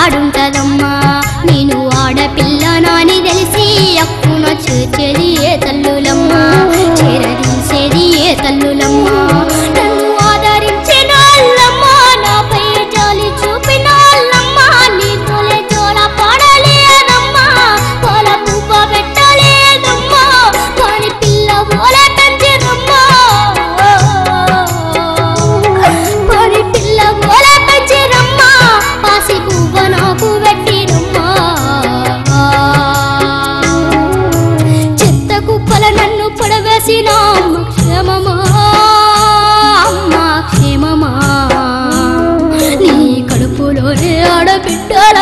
ఆడుంటదమ్మా నేను ఆడపిల్ల నాని తెలిసి అక్కున చేర్చేది ఏ తల్లులమ్మా చేరదీసేది ఏ తల్లులమ్మా నన్ను ఆదరించిన అల్లమ్మా నాపై జాలి చూపిన అల్లమ్మా నీతోలే జోల పాడలేదమ్మా కోల పువ్వ పెట్టలేదమ్మా కాని పిల్ల ఓలే పెంచిదమ్మా కాని పిల్ల ఓలే పెంచిదమ్మా పాసి పువ్వ నాకు పెట్టిదమ్మా చెత్త కుప్పల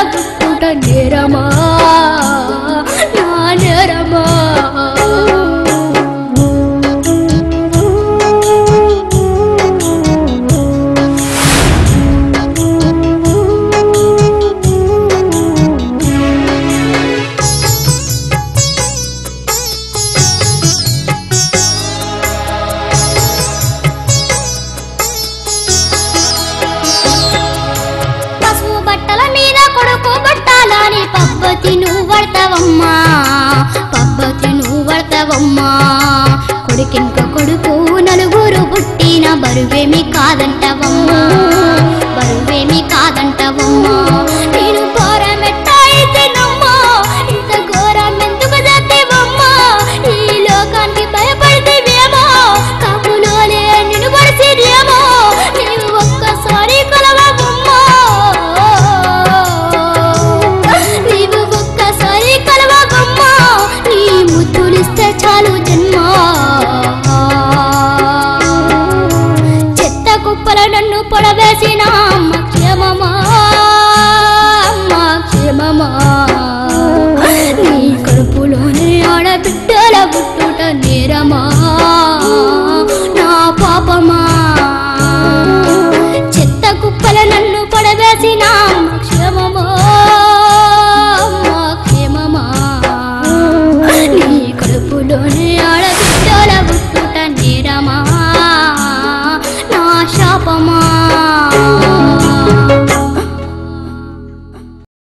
గుట్టుట నేరమా నా నేరమా పబ్బతి నువ్వు పడతావమ్మా కొడుకింక కొడుకు నలుగురు పుట్టిన బరువేమి కాదంటవమ్మా నేను ఘోరమెట్టయితేనమ్మా ఇంత ఘోరం ఎందుకు చేతేవమ్మా ఈ లోకానికి భయపడితేవేమో కబులోనే నిన్ను పరిసిదేమో నీవు ఒక్కసారి కలవమ్మా చాలు జన్మ చెత్త కుప్పల నన్ను పొడవేసిన